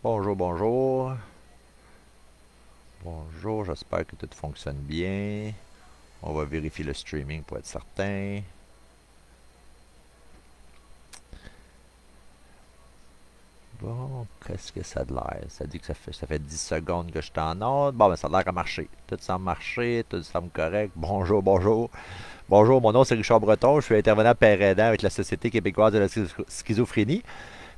Bonjour, bonjour. Bonjour, j'espère que tout fonctionne bien. On va vérifier le streaming pour être certain. Bon, qu'est-ce que ça a de l'air? Ça dit que ça fait 10 secondes que je suis en ordre. Bon, ben ça a l'air à marcher. Tout semble marcher, tout semble correct. Bonjour, bonjour. Bonjour, mon nom c'est Richard Breton. Je suis intervenant père aidant avec la Société québécoise de la schizophrénie.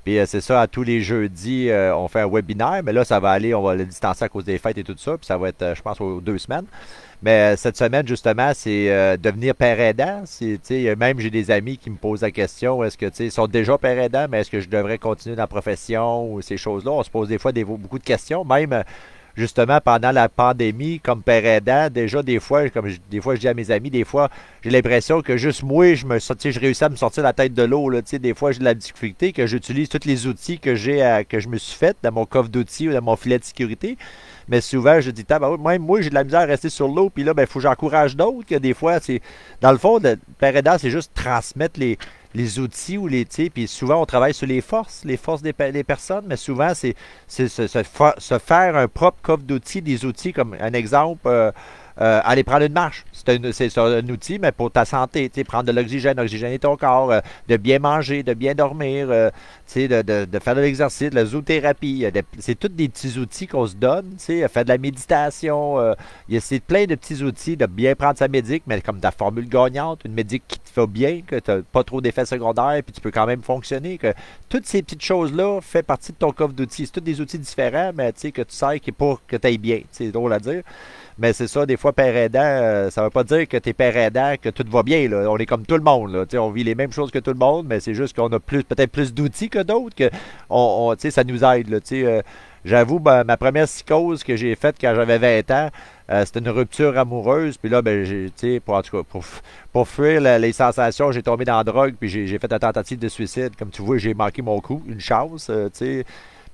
Puis c'est ça, à tous les jeudis, on fait un webinaire, mais là, ça va aller, on va le distancer à cause des fêtes et tout ça, puis ça va être, je pense, aux 2 semaines. Mais cette semaine, justement, c'est devenir père aidant. Même j'ai des amis qui me posent la question, est-ce que, ils sont déjà père aidant, mais est-ce que je devrais continuer dans la profession ou ces choses-là? On se pose des fois beaucoup de questions, même justement pendant la pandémie, comme père aidant, déjà des fois, des fois je dis à mes amis, des fois, j'ai l'impression que juste moi, je réussis à me sortir la tête de l'eau. Là, des fois, j'ai de la difficulté, que j'utilise tous les outils que je me suis fait dans mon coffre d'outils ou dans mon filet de sécurité. Mais souvent, je dis, même moi, j'ai de la misère à rester sur l'eau, puis là, il faut que j'encourage d'autres, que des fois, c'est. Dans le fond, le père aidant, c'est juste transmettre les outils ou les. Puis souvent, on travaille sur les forces des personnes, mais souvent, c'est se faire un propre coffre d'outils, des outils, comme un exemple. Aller prendre une marche. C'est un outil, mais pour ta santé. Prendre de l'oxygène, oxygéner ton corps, de bien manger, de bien dormir, de faire de l'exercice, de la zoothérapie. C'est tous des petits outils qu'on se donne. Faire de la méditation. C'est plein de petits outils de bien prendre sa médic, mais comme ta formule gagnante, une médic qui te fait bien, que tu n'as pas trop d'effets secondaires, puis tu peux quand même fonctionner. Que toutes ces petites choses-là font partie de ton coffre d'outils. C'est tous des outils différents, mais que tu sais pour que tu ailles bien. C'est drôle à dire. Mais c'est ça, des fois, père aidant, ça ne veut pas dire que tu es père aidant, que tout va bien. Là. On est comme tout le monde. Là. On vit les mêmes choses que tout le monde, mais c'est juste qu'on a peut-être plus d'outils que d'autres, que ça nous aide. Là, j'avoue, ma première psychose que j'ai faite quand j'avais 20 ans, c'était une rupture amoureuse. Puis là, en tout cas, pour fuir les sensations, j'ai tombé dans la drogue, puis j'ai fait une tentative de suicide. Comme tu vois, j'ai manqué mon coup, une chance.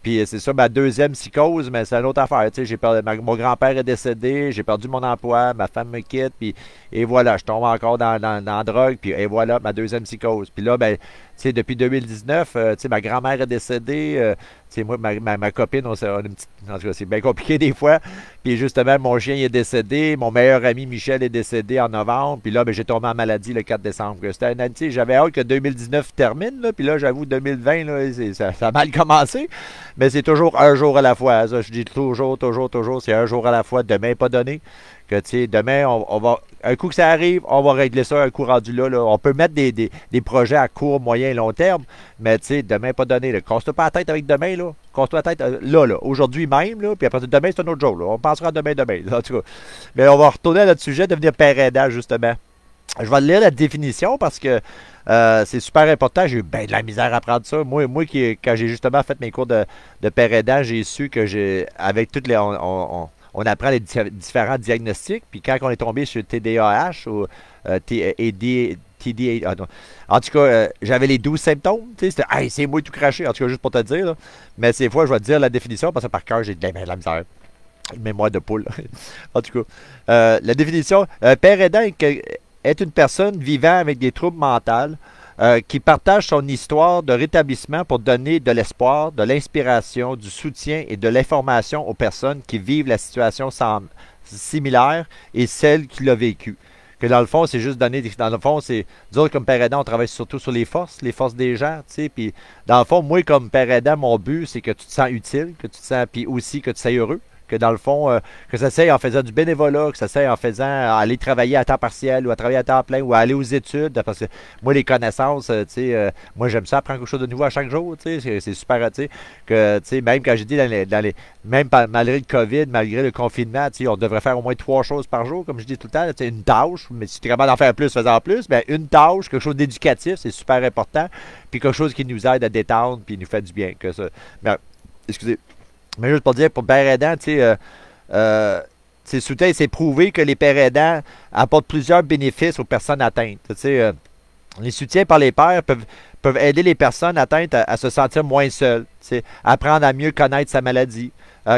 Puis c'est ça, ma deuxième psychose, mais c'est une autre affaire. J'ai perdu, mon grand-père est décédé, j'ai perdu mon emploi, ma femme me quitte, puis et voilà, je tombe encore dans la drogue, puis et voilà, ma deuxième psychose. Puis là, depuis 2019, ma grand-mère est décédée, moi, ma copine, on a une petite. En tout cas, c'est bien compliqué des fois. Puis justement, mon chien est décédé, mon meilleur ami Michel est décédé en novembre, puis là, j'ai tombé en maladie le 4 décembre. C'était une année, j'avais hâte que 2019 termine, là, puis là, j'avoue, 2020, là, ça a mal commencé. Mais c'est toujours un jour à la fois. Ça, je dis toujours, c'est un jour à la fois. Demain, pas donné. Que, demain, on va. Un coup que ça arrive, on va régler ça un coup rendu là. On peut mettre des projets à court, moyen et long terme, mais demain, pas donné. Casse-toi pas la tête avec demain. Là. Casse-toi la tête là. Aujourd'hui même. Là, puis après, demain, c'est un autre jour. Là. On pensera demain. Là, en tout cas. Mais on va retourner à notre sujet, devenir père aidant, justement. Je vais lire la définition parce que c'est super important. J'ai eu bien de la misère à apprendre ça. Moi quand j'ai justement fait mes cours de père aidant, j'ai su que avec toutes les. On apprend les différents diagnostics. Puis quand on est tombé sur TDAH ou TDA, en tout cas, j'avais les 12 symptômes. C'était, hey, c'est moi tout craché. En tout cas, juste pour te dire. Là. Mais ces fois, je vais te dire la définition parce que par cœur, j'ai de la misère. Une mémoire de poule. En tout cas, la définition, père aidant est une personne vivant avec des troubles mentaux qui partage son histoire de rétablissement pour donner de l'espoir, de l'inspiration, du soutien et de l'information aux personnes qui vivent la situation similaire et celle qui l'a vécue. Que dans le fond, c'est juste donner. Dans le fond, c'est. Nous autres, comme père aidant, on travaille surtout sur les forces des gens, tu sais. Puis, dans le fond, moi, comme père aidant, mon but, c'est que tu te sens utile, que tu te sens. Puis aussi que tu sois heureux. Que dans le fond, que ça s'aille en faisant du bénévolat, que ça s'aille en faisant aller travailler à temps partiel ou à travailler à temps plein ou à aller aux études. Parce que moi, les connaissances, moi, j'aime ça apprendre quelque chose de nouveau à chaque jour. C'est super, même quand j'ai dit même malgré le COVID, malgré le confinement, on devrait faire au moins 3 choses par jour, comme je dis tout le temps. Une tâche, mais si tu es capable d'en faire plus, fais-en plus. Mais une tâche, quelque chose d'éducatif, c'est super important. Puis quelque chose qui nous aide à détendre puis nous fait du bien. Que ça. Mais, excusez. Mais juste pour dire, pour père aidant, c'est prouvé que les pères aidants apportent plusieurs bénéfices aux personnes atteintes. Les soutiens par les pairs peuvent aider les personnes atteintes à se sentir moins seules, apprendre à mieux connaître sa maladie,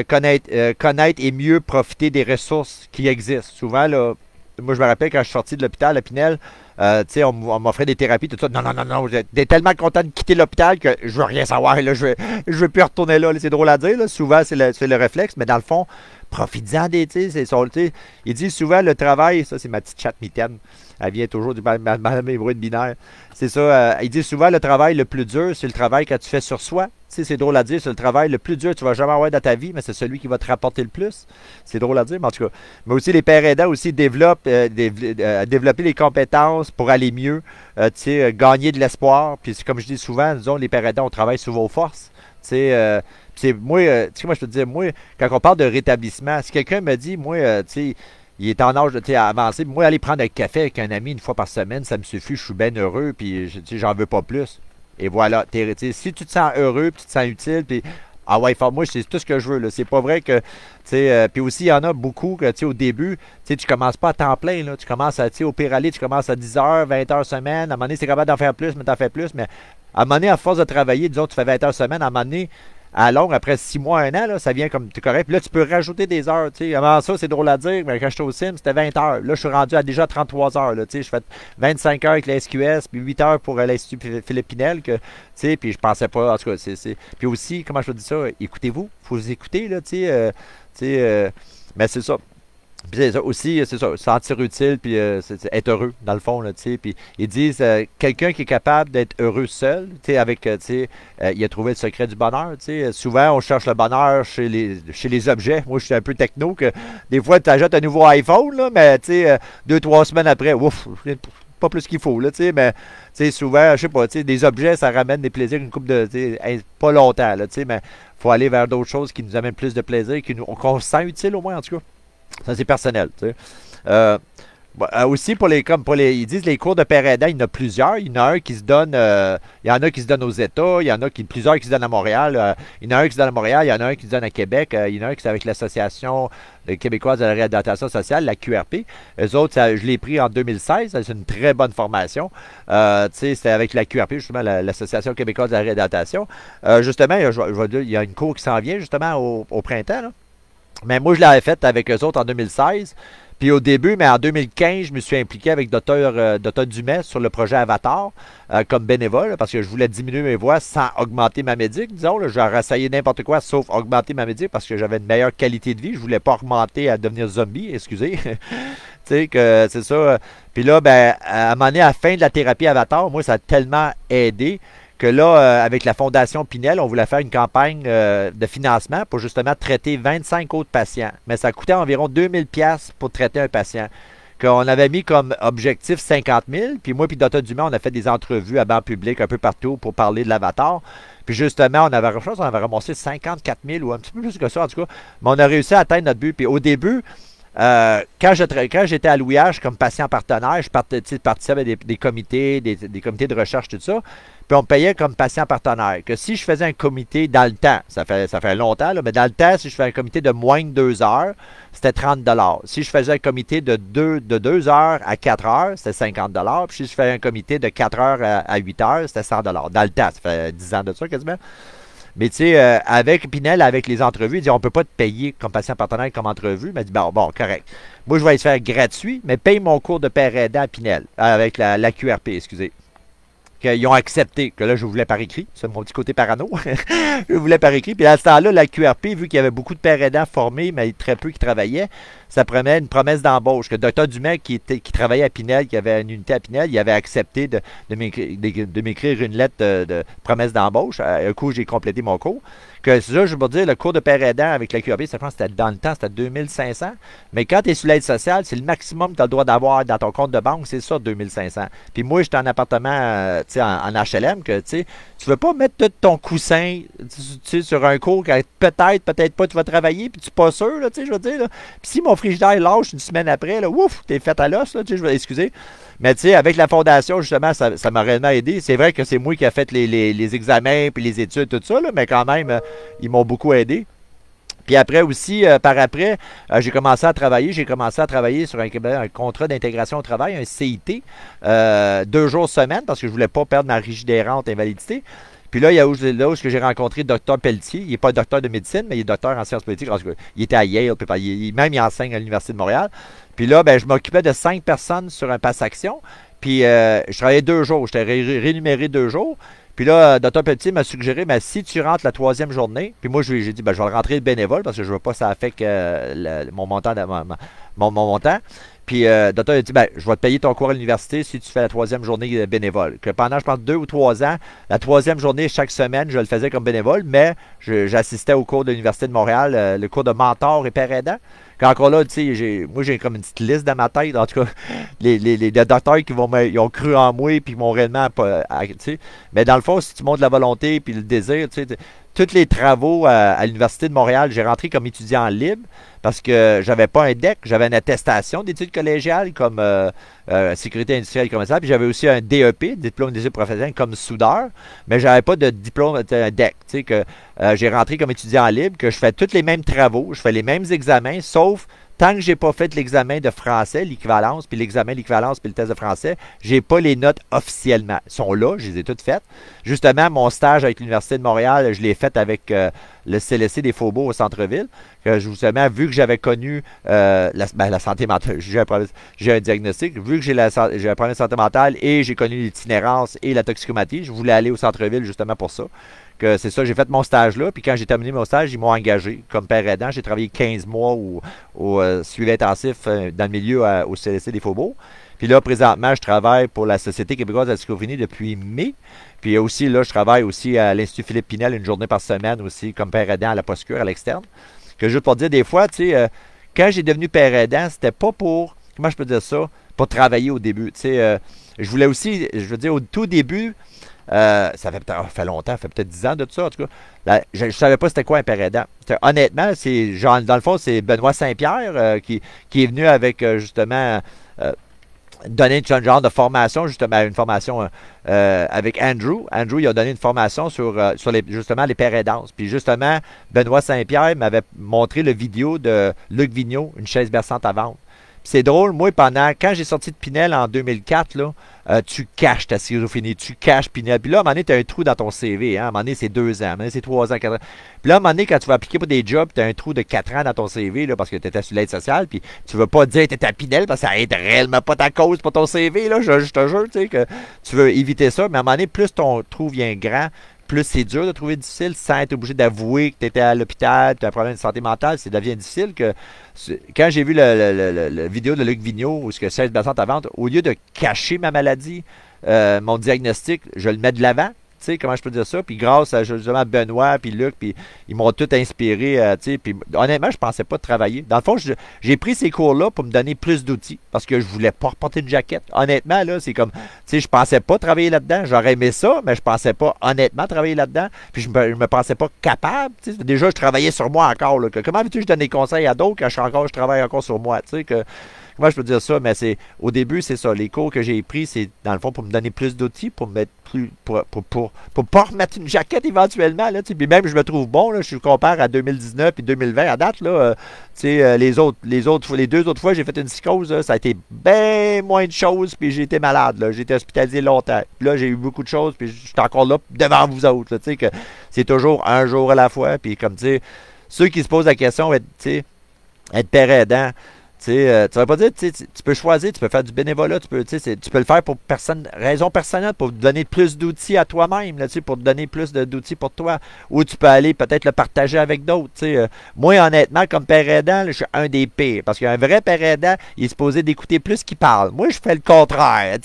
connaître et mieux profiter des ressources qui existent. Souvent, là, Moi, je me rappelle quand je suis sorti de l'hôpital à Pinel, on m'offrait des thérapies, tout ça. Non, non, non, non, j'étais tellement content de quitter l'hôpital que je veux rien savoir. Là, je veux plus retourner là. C'est drôle à dire. Là. Souvent, c'est le réflexe, mais dans le fond, profites-en des, il dit souvent le travail, ça c'est ma petite chatte mitaine, elle vient toujours du mes bruits de binaire. C'est ça, il dit souvent le travail le plus dur, c'est le travail que tu fais sur soi. C'est drôle à dire, c'est le travail le plus dur que tu vas jamais avoir dans ta vie, mais c'est celui qui va te rapporter le plus. C'est drôle à dire, mais en tout cas. Mais aussi les pères aidants aussi développent développer les compétences pour aller mieux, gagner de l'espoir. Puis comme je dis souvent, disons, les pères aidants, on travaille sur vos forces. Moi, moi, je te dis, moi, quand on parle de rétablissement, si quelqu'un me dit, moi, il est en âge de avancer, moi, aller prendre un café avec un ami une fois par semaine, ça me suffit, je suis bien heureux, puis j'en veux pas plus. Et voilà, si tu te sens heureux, puis tu te sens utile, puis ah ouais, moi, c'est tout ce que je veux. C'est pas vrai que, puis aussi, il y en a beaucoup que, au début, tu commences pas à temps plein. Là, tu commences à, au pire aller, tu commences à 10 heures, 20 heures semaine. À un moment donné, c'est capable d'en faire plus, mais t'en fais plus. Mais à un moment donné, à force de travailler, disons, tu fais 20 heures semaine, à un moment donné, à longue, après 6 mois, 1 an, là, ça vient comme, tu es correct. Puis là, tu peux rajouter des heures. Avant ça, c'est drôle à dire, mais quand j'étais au Sim, c'était 20 heures. Là, je suis rendu à déjà 33 heures. Là, je fais 25 heures avec la SQS, puis 8 heures pour l'Institut Philippe Pinel. Puis je pensais pas, en tout cas, Puis aussi, comment je te dis ça, écoutez-vous. Il faut vous écouter, là, mais c'est ça. Puis c'est ça aussi, c'est ça, se sentir utile, puis être heureux, dans le fond, là, tu sais. Puis ils disent, quelqu'un qui est capable d'être heureux seul, tu sais, avec, il a trouvé le secret du bonheur, tu sais. Souvent, on cherche le bonheur chez les objets. Moi, je suis un peu techno, que des fois, tu achètes un nouveau iPhone, là, mais, tu sais, 2, 3 semaines après, ouf, pas plus qu'il faut, là, tu sais, mais, tu sais, souvent, je sais pas, tu sais, des objets, ça ramène des plaisirs, une coupe de, tu sais, pas longtemps, là, tu sais, mais faut aller vers d'autres choses qui nous amènent plus de plaisir, qu'on se sent utile, au moins, en tout cas. Ça, c'est personnel, tu sais. Aussi, ils disent les cours de père aidant, il y en a plusieurs. Il y en a un qui se donne, il y en a qui se donne aux États, il y en a plusieurs qui se donnent à Montréal. Il y en a un qui se donne à Montréal, il y en a un qui se donne à Québec, il y en a un qui est avec l'Association québécoise de la réadaptation sociale, la QRP. Eux autres, je l'ai pris en 2016, c'est une très bonne formation. C'était avec la QRP, justement, l'Association québécoise de la réadaptation. Justement, il y a une cours qui s'en vient, justement, au printemps, là. Mais moi, je l'avais fait avec eux autres en 2016. Puis au début, mais en 2015, je me suis impliqué avec Dr. Dumais sur le projet Avatar comme bénévole parce que je voulais diminuer mes voix sans augmenter ma médic, disons. J'ai rassaillé n'importe quoi sauf augmenter ma médic parce que j'avais une meilleure qualité de vie. Je voulais pas augmenter à devenir zombie, excusez. Tu sais que c'est ça. Puis là, ben, à un moment donné, à la fin de la thérapie Avatar, moi, ça a tellement aidé que là, avec la Fondation Pinel, on voulait faire une campagne de financement pour justement traiter 25 autres patients. Mais ça coûtait environ 2000$ pour traiter un patient. Qu'on avait mis comme objectif 50 000. Puis moi puis Dr. Dumais, on a fait des entrevues à banc public un peu partout pour parler de l'Avatar. Puis justement, on avait ramassé 54 000 ou un petit peu plus que ça en tout cas. Mais on a réussi à atteindre notre but. Puis au début, quand j'étais à Louis H comme patient partenaire, je participais à des comités, des comités de recherche, tout ça. Puis on me payait comme patient partenaire. Que si je faisais un comité dans le temps, ça fait longtemps, là, mais dans le temps, si je faisais un comité de moins de 2 heures, c'était 30$. Si je faisais un comité de 2 heures à 4 heures, c'était 50$. Puis si je faisais un comité de 4 heures à 8 heures, c'était 100$. Dans le temps, ça fait 10 ans de ça quasiment. Mais tu sais, avec Pinel, avec les entrevues, il dit on peut pas te payer comme patient partenaire comme entrevue. Il m'a dit bon, correct. Moi, je vais te faire gratuit, mais paye mon cours de père aidant à Pinel, avec la QRP, excusez. Ils ont accepté, que là, je voulais par écrit. C'est mon petit côté parano. Je voulais par écrit. Puis à ce temps-là, la QRP, vu qu'il y avait beaucoup de pères aidants formés, mais très peu qui travaillaient, ça prenait une promesse d'embauche. Que Dr. Dumais, qui travaillait à Pinel, qui avait une unité à Pinel, il avait accepté de m'écrire une lettre de promesse d'embauche. Un coup, j'ai complété mon cours. Que ça, je veux dire, le cours de père aidant avec la QRP, ça, je pense que c'était dans le temps, c'était 2500. Mais quand tu es sur l'aide sociale, c'est le maximum que tu as le droit d'avoir dans ton compte de banque, c'est ça, 2500. Puis moi, j'étais en appartement, tu sais, en HLM, que tu sais, tu veux pas mettre tout ton coussin, tu sais, sur un cours que peut-être pas, tu vas travailler, puis tu n'es pas sûr, là, tu sais, je veux dire, là. Puis si mon frigidaire lâche une semaine après, là, ouf, t'es fait à l'os, là, tu sais, je vais excuser. Mais tu sais, avec la fondation, justement, ça m'a réellement aidé. C'est vrai que c'est moi qui ai fait les examens, puis les études, tout ça, là, mais quand même, ils m'ont beaucoup aidé. Puis après aussi, par après, j'ai commencé à travailler. J'ai commencé à travailler sur un contrat d'intégration au travail, un CIT, 2 jours semaine, parce que je voulais pas perdre ma rigidérante invalidité. Puis là, il y a là où j'ai rencontré le docteur Pelletier. Il n'est pas docteur de médecine, mais il est docteur en sciences politiques. En tout cas, il était à Yale, puis même il enseigne à l'Université de Montréal. Puis là, ben, je m'occupais de 5 personnes sur un pass action. Puis je travaillais 2 jours. J'étais rémunéré 2 jours. Puis là, Dr Pelletier m'a suggéré, mais si tu rentres la 3e journée, puis moi, j'ai dit, ben, je vais rentrer bénévole parce que je ne veux pas que ça affecte mon montant. Mon montant. Puis Dr a dit, ben, je vais te payer ton cours à l'université si tu fais la 3e journée bénévole. Que pendant, je pense, 2 ou 3 ans, la 3e journée chaque semaine, je le faisais comme bénévole, mais j'assistais au cours de l'Université de Montréal, le cours de mentor et père aidant. Encore là, tu sais, moi j'ai comme une petite liste dans ma tête. En tout cas, les docteurs qui ils ont cru en moi puis m'ont réellement pas. Tu sais. Mais dans le fond, si tu montres la volonté puis le désir, tu sais, tous les travaux à l'Université de Montréal, j'ai rentré comme étudiant libre parce que j'avais pas un DEC, j'avais une attestation d'études collégiales comme sécurité industrielle et commerciale, puis j'avais aussi un DEP, diplôme d'études professionnelles comme soudeur, mais j'avais pas de diplôme, un DEC, tu sais, que j'ai rentré comme étudiant libre, que je fais tous les mêmes travaux, je fais les mêmes examens, sauf tant que j'ai pas fait l'examen de français, l'équivalence, puis l'équivalence, puis le test de français, j'ai pas les notes officiellement. Ils sont là, je les ai toutes faites. Justement, mon stage avec l'Université de Montréal, je l'ai fait avec le CLSC des Faubourgs au centre-ville. Justement, vu que j'avais connu la santé mentale, j'ai un diagnostic, vu que j'ai un problème de santé mentale et j'ai connu l'itinérance et la toxicomatie, je voulais aller au centre-ville justement pour ça. C'est ça, j'ai fait mon stage là, puis quand j'ai terminé mon stage, ils m'ont engagé comme père aidant. J'ai travaillé 15 mois au suivi intensif dans le milieu au CLSC des Faubourgs. Puis là, présentement, je travaille pour la Société québécoise de la schizophrénie depuis mai. Puis aussi, là, je travaille aussi à l'Institut Philippe Pinel une journée par semaine aussi comme père aidant à la posture à l'externe. Que juste pour dire, des fois, tu sais, quand j'ai devenu père aidant, c'était pas pour, comment je peux dire ça, pour travailler au début. Tu sais, je voulais aussi, je veux dire, au tout début, ça fait longtemps, ça fait peut-être 10 ans de tout ça, en tout cas. Là, je ne savais pas c'était quoi un père aidant. Honnêtement, c'est genre, dans le fond, c'est Benoît Saint-Pierre qui est venu avec justement donner un genre de formation, justement, une formation avec Andrew. Andrew, il a donné une formation sur justement les pères aidants. Puis justement, Benoît Saint-Pierre m'avait montré le vidéo de Luc Vigneault, une chaise berçante à vendre. C'est drôle, moi, quand j'ai sorti de Pinel en 2004, là, tu caches ta schizophrénie, tu caches Pinel. Puis là, à un moment donné, tu as un trou dans ton CV. Hein? À un moment donné, c'est 2 ans, à un moment donné, c'est 3 ans, 4 ans. Puis là, à un moment donné, quand tu vas appliquer pour des jobs, tu as un trou de 4 ans dans ton CV là, parce que tu étais sur l'aide sociale. Puis tu veux pas dire que tu étais à Pinel parce que ça aide réellement pas ta cause pour ton CV. Là, je te jure, tu sais, que tu veux éviter ça. Mais à un moment donné, plus ton trou vient grand, plus c'est dur de trouver difficile sans être obligé d'avouer que tu étais à l'hôpital, tu as un problème de santé mentale, ça devient difficile que quand j'ai vu la vidéo de Luc Vigneault où ce que 16 berçante à vente, au lieu de cacher ma maladie, mon diagnostic, je le mets de l'avant. Tu sais, comment je peux dire ça? Puis grâce à justement Benoît puis Luc, puis ils m'ont tout inspiré. Tu sais, puis honnêtement, je pensais pas de travailler. Dans le fond, j'ai pris ces cours-là pour me donner plus d'outils parce que je voulais pas reporter une jaquette. Honnêtement, là, c'est comme, tu sais, je pensais pas travailler là-dedans. J'aurais aimé ça, mais je pensais pas honnêtement travailler là-dedans. Puis je me pensais pas capable. Tu sais, déjà, je travaillais sur moi encore. Là, comment veux-tu que je donne des conseils à d'autres quand je travaille encore sur moi? Tu sais, comment je peux dire ça, mais au début, c'est ça. Les cours que j'ai pris, c'est dans le fond pour me donner plus d'outils, pour me mettre plus, pour pas remettre une jaquette éventuellement. Là, puis même, je me trouve bon, là, je compare à 2019 et 2020 à date. Là, les 2 autres fois, j'ai fait une psychose, là, ça a été bien moins de choses, puis j'ai été malade. Là, j'ai été hospitalisé longtemps. Puis là, j'ai eu beaucoup de choses, puis je suis encore là devant vous autres. Là, que c'est toujours un jour à la fois. Puis comme tu sais, ceux qui se posent la question, être père aidant, tu vas pas dire, tu peux choisir, tu peux faire du bénévolat, tu peux le faire pour raison personnelle, pour te donner plus d'outils à toi-même, là, pour te donner plus d'outils pour toi. Ou tu peux aller peut-être le partager avec d'autres. Moi, honnêtement, comme père aidant, là, je suis un des pires. Parce qu'un vrai père aidant, il est supposé d'écouter plus qu'il parle. Moi, je fais le contraire.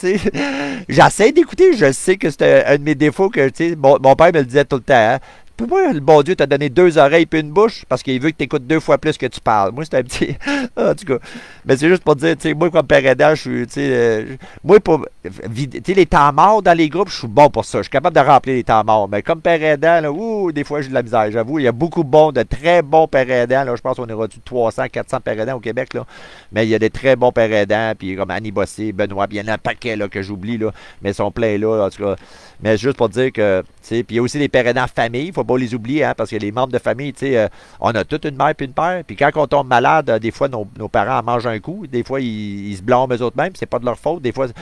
J'essaie d'écouter, je sais que c'est un de mes défauts que mon père me le disait tout le temps. Hein? Pourquoi le bon Dieu t'a donné 2 oreilles et une bouche? Parce qu'il veut que tu écoutes 2 fois plus que tu parles. Moi, c'est un petit. En tout cas. Mais c'est juste pour dire, tu sais, moi, comme père aidant, je suis. Moi, pour. Tu sais, les temps morts dans les groupes, je suis bon pour ça. Je suis capable de remplir les temps morts. Mais comme père aidant, là, des fois, j'ai de la misère. J'avoue, il y a beaucoup de très bons pères aidants. Là, je pense qu'on est rendu 300, 400 pères aidants au Québec. Là. Mais il y a des très bons pères aidants. Puis comme Annie Bossé, Benoît, puis il y en a un paquet là, que j'oublie. Là, mais ils sont pleins là. En tout cas. Mais juste pour dire que. Puis il y a aussi des pères aidants famille. Il ne faut beau les oublier, hein, parce que les membres de famille, tu sais, on a toute une mère puis une père. Puis quand on tombe malade, des fois, nos parents en mangent un coup. Des fois, ils se blâment eux-autres mêmes. C'est pas de leur faute. Des fois, tu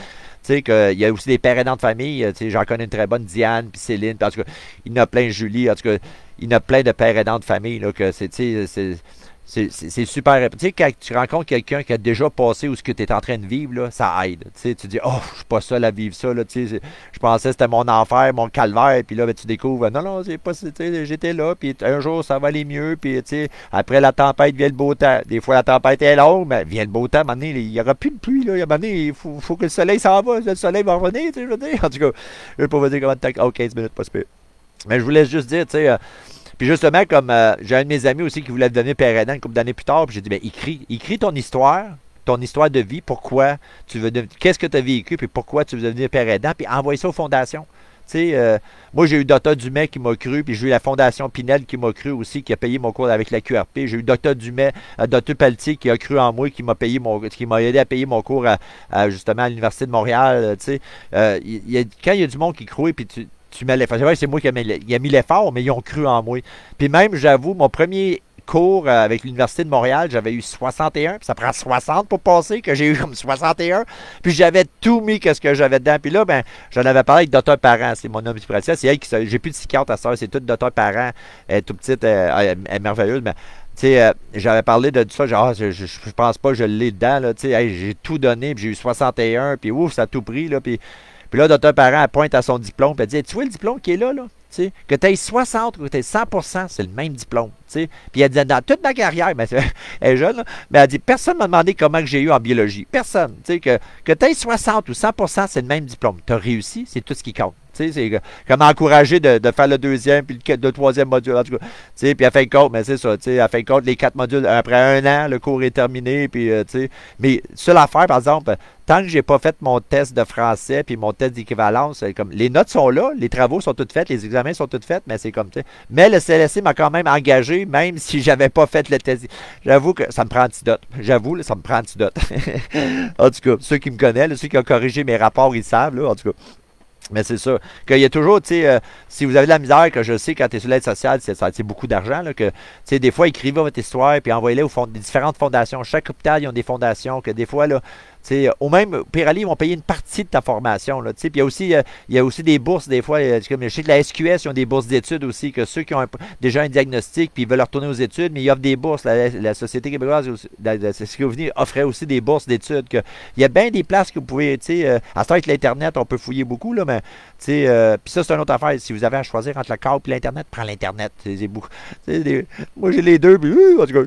sais, qu'il y a aussi des pères aidants de famille. Tu sais, j'en connais une très bonne, Diane, puis Céline. En tout cas, il y en a plein, Julie. En tout cas, il y en a plein de pères aidants de famille, là, que c'est, tu sais, c'est super. Tu sais, quand tu rencontres quelqu'un qui a déjà passé ou ce que tu es en train de vivre, là, ça aide. Tu sais, tu dis, oh, je suis pas seul à vivre ça. Là, tu sais, je pensais que c'était mon enfer, mon calvaire. Puis là, ben, tu découvres, non, non, c'est pas, tu sais, j'étais là. Puis un jour, ça va aller mieux. Puis, tu sais, après la tempête, vient le beau temps. Des fois, la tempête est longue, mais vient le beau temps. À un moment donné, il n'y aura plus de pluie. Là. À un moment donné, il faut que le soleil s'en va. Le soleil va revenir. Tu sais, je veux dire. En tout cas, je vais pas vous dire comment de temps. Oh, 15 minutes, pas super. Mais je voulais juste dire, tu sais, puis justement, comme j'ai un de mes amis aussi qui voulait devenir père aidant une couple d'années plus tard, puis j'ai dit, ben écris ton histoire de vie, pourquoi tu veux devenir, qu'est-ce que tu as vécu, puis pourquoi tu veux devenir père aidant, puis envoie ça aux fondations. Tu sais, moi j'ai eu Dr Dumais qui m'a cru, puis j'ai eu la Fondation Pinel qui m'a cru aussi, qui a payé mon cours avec la QRP. J'ai eu Dr Dumais, Dr Pelletier qui a cru en moi, qui m'a aidé à payer mon cours justement à l'Université de Montréal. Tu sais, quand il y a du monde qui croit, puis tu mets l'effort. C'est vrai que c'est moi qui a mis l'effort, mais ils ont cru en moi. Puis même, j'avoue, mon premier cours avec l'Université de Montréal, j'avais eu 61, puis ça prend 60 pour passer, que j'ai eu comme 61. Puis j'avais tout mis qu'est-ce que j'avais dedans. Puis là, ben, j'en avais parlé avec Dr Parent, c'est mon homme praticien. C'est elle qui j'ai plus de psychiatre à ça, c'est tout Dr Parent. Elle est tout petite, elle est merveilleuse, mais tu sais, j'avais parlé de ça, genre, je pense pas que je l'ai dedans, là, tu sais, hey, j'ai tout donné, puis j'ai eu 61, puis ouf, ça a tout pris, là, puis là, Dr Parent, elle pointe à son diplôme, puis elle dit, tu vois le diplôme qui est là, là? T'sais, que tu aies 60 ou que tu aies 100%, c'est le même diplôme. T'sais. Puis elle dit, dans toute ma carrière, ben, elle est jeune, là, mais elle dit, personne ne m'a demandé comment que j'ai eu en biologie. Personne. Que tu aies 60 ou 100%, c'est le même diplôme. Tu as réussi, c'est tout ce qui compte. C'est comme encourager de faire le deuxième puis le troisième module. En tout cas, puis à fin de compte, mais c'est ça. À fin de compte, les 4 modules, après un an, le cours est terminé. Puis, mais seule affaire, par exemple, tant que j'ai pas fait mon test de français puis mon test d'équivalence, comme les notes sont là, les travaux sont toutes faites, les examens sont toutes faits, mais c'est comme tu sais. Mais le CLSC m'a quand même engagé, même si j'avais pas fait le test. J'avoue que ça me prend antidote. J'avoue, là, ça me prend antidote. En tout cas, ceux qui me connaissent, là, ceux qui ont corrigé mes rapports, ils savent, là, en tout cas. Mais c'est ça. Qu'il y a toujours, tu sais, si vous avez de la misère, que je sais, quand tu es sur l'aide sociale, c'est beaucoup d'argent, là, que, tu sais, des fois, écrivez votre histoire, puis envoyez-la aux différentes fondations. Chaque hôpital, ils ont des fondations, que des fois, là, tu sais, ou même, Pirelli, ils vont payer une partie de ta formation, là, tu sais. Puis il y a aussi des bourses, des fois, comme je sais que la SQS, ils ont des bourses d'études aussi, que ceux qui ont déjà un diagnostic, puis ils veulent retourner aux études, mais ils offrent des bourses. La Société québécoise, la Sécurité offrait aussi des bourses d'études. Il y a bien des places que vous pouvez, tu sais, à ce temps avec l'Internet, on peut fouiller beaucoup, là, mais puis ça, c'est une autre affaire. Si vous avez à choisir entre le câble et l'Internet, prends l'Internet. C'est beaucoup. Moi, j'ai les deux, puis en tout cas.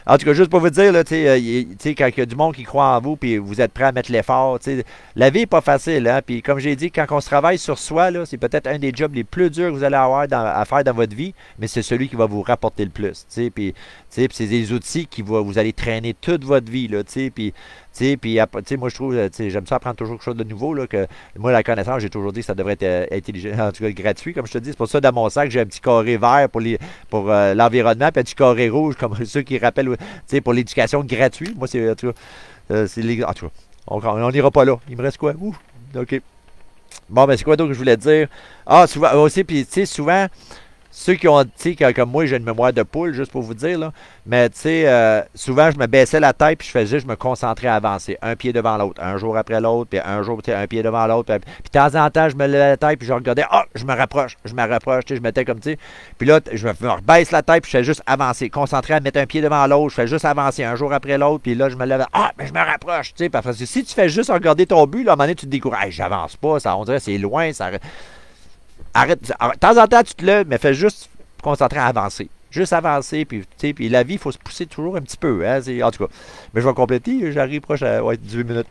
En tout cas, juste pour vous dire, là, quand il y a du monde qui croit en vous, puis vous êtes prêt à mettre l'effort, la vie n'est pas facile. Hein, puis comme j'ai dit, quand on se travaille sur soi, c'est peut-être un des jobs les plus durs que vous allez avoir à faire dans votre vie, mais c'est celui qui va vous rapporter le plus. Puis c'est des outils qui vous allez traîner toute votre vie. Puis moi, je trouve, j'aime ça apprendre toujours quelque chose de nouveau. Là, que, moi, la connaissance, j'ai toujours dit que ça devrait être intelligent, en tout cas gratuit, comme je te dis. C'est pour ça, dans mon sac, j'ai un petit carré vert pour l'environnement, puis un petit carré rouge, comme ceux qui rappellent, pour l'éducation gratuite. Moi, c'est, en tout cas, en tout cas, on n'ira pas là. Il me reste quoi? Ouh, OK. Bon, ben, c'est quoi d'autre que je voulais dire? Ah, souvent, aussi, puis, tu sais, souvent, ceux qui ont, tu sais, comme moi, j'ai une mémoire de poule, juste pour vous dire, là. Mais, tu sais, souvent, je me baissais la tête, puis je me concentrais à avancer. Un pied devant l'autre, un jour après l'autre, puis un jour, tu sais, un pied devant l'autre. Puis de temps en temps, je me levais la tête, puis je regardais, je me rapproche, tu sais, je mettais comme, tu sais. Puis là, je me rebaisse la tête, puis je fais juste avancer. Concentré à mettre un pied devant l'autre, je fais juste avancer un jour après l'autre, puis là, je me lève, mais je me rapproche, tu sais. Parce que si tu fais juste regarder ton but, là, à un moment donné, tu te décourages, j'avance pas, ça, on dirait, c'est loin, ça arrête. De temps en temps, tu te lèves, mais fais juste concentrer à avancer. Juste avancer, puis la vie, il faut se pousser toujours un petit peu. Hein, en tout cas, mais je vais compléter, j'arrive proche à 18 minutes.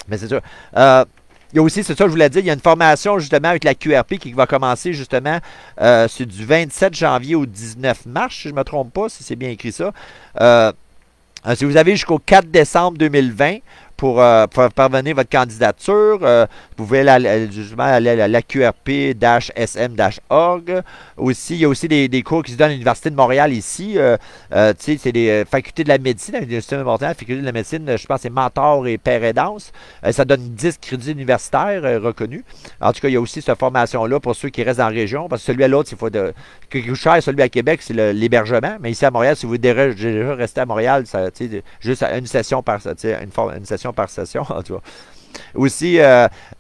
Mais c'est ça. Il y a aussi, c'est ça que je voulais dire, il y a une formation justement avec la QRP qui va commencer justement, c'est du 27 janvier au 19 mars, si je ne me trompe pas, si c'est bien écrit ça. Si vous avez jusqu'au 4 décembre 2020 pour parvenir votre candidature. Vous pouvez justement aller à l'AQRP-SM-org. Aussi, il y a aussi des cours qui se donnent à l'Université de Montréal ici. C'est des facultés de la médecine, à l'Université de Montréal, faculté de la médecine, je pense que c'est mentor et père aidance. Ça donne 10 crédits universitaires reconnus. En tout cas, il y a aussi cette formation-là pour ceux qui restent dans la région, parce que celui à l'autre, il faut de. Ce qui coûte cher, celui à Québec, c'est l'hébergement. Mais ici à Montréal, si vous déjà rester à Montréal, ça, juste une session une session par session, en tout cas. Aussi,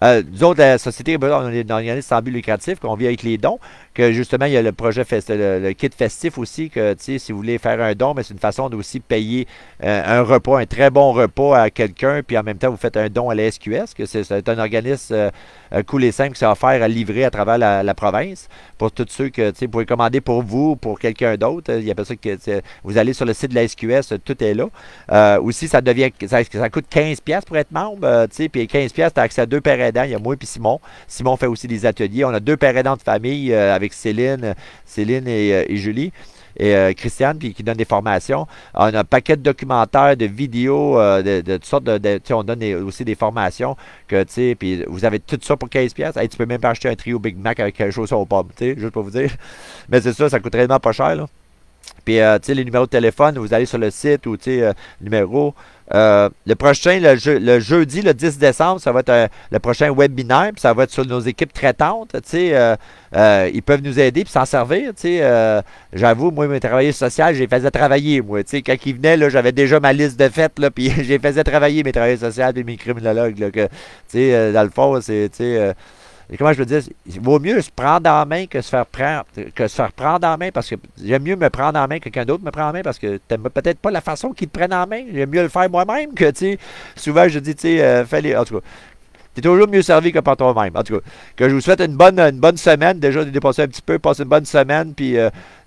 nous autres, la société, on est un organisme sans but lucratif, qu'on vit avec les dons, que justement, il y a le projet, le kit festif aussi, que si vous voulez faire un don, mais c'est une façon de aussi payer un repas, un très bon repas à quelqu'un, puis en même temps, vous faites un don à la SQS, que c'est un organisme cool et simple qui s'est offert à livrer à travers la province, pour tous ceux que, vous pouvez commander pour vous, pour quelqu'un d'autre. Il y a pas ça que vous allez sur le site de la SQS, tout est là. Aussi, ça coûte 15$ pour être membre, puis 15$, tu as accès à 2 pères aidants. Il y a moi et Simon. Simon fait aussi des ateliers. On a 2 pères aidants de famille avec Céline et Julie. Et Christiane, puis qui donne des formations. On a un paquet de documentaires, de vidéos, de toutes sortes on donne aussi des formations, puis vous avez tout ça pour 15$. Hey, tu peux même pas acheter un trio Big Mac avec quelque chose aux pommes, juste pour vous dire. Mais c'est ça coûte réellement pas cher, là. Puis, les numéros de téléphone, vous allez sur le site ou, numéro. Le prochain, le jeudi, le 10 décembre, ça va être le prochain webinaire, puis ça va être sur nos équipes traitantes. Ils peuvent nous aider puis s'en servir. J'avoue, moi, mes travailleurs sociaux, je les faisais travailler. Moi, quand ils venaient, là, j'avais déjà ma liste de fêtes, là, puis je les faisais travailler, mes travailleurs sociaux et mes criminologues. Là, dans le fond, comment je veux dire, il vaut mieux se prendre en main que se faire prendre en main, parce que j'aime mieux me prendre en main que quelqu'un d'autre me prend en main, parce que t'aimes peut-être pas la façon qu'ils te prennent en main. J'aime mieux le faire moi-même que, souvent je dis, fais-les. En tout cas, t'es toujours mieux servi que par toi-même. En tout cas, que je vous souhaite une bonne semaine. Déjà, j'ai dépassé un petit peu, passez une bonne semaine, puis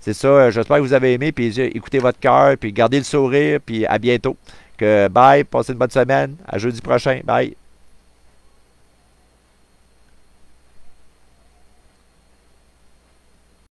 c'est ça, j'espère que vous avez aimé, puis écoutez votre cœur, puis gardez le sourire, puis à bientôt. Bye, passez une bonne semaine, à jeudi prochain, bye.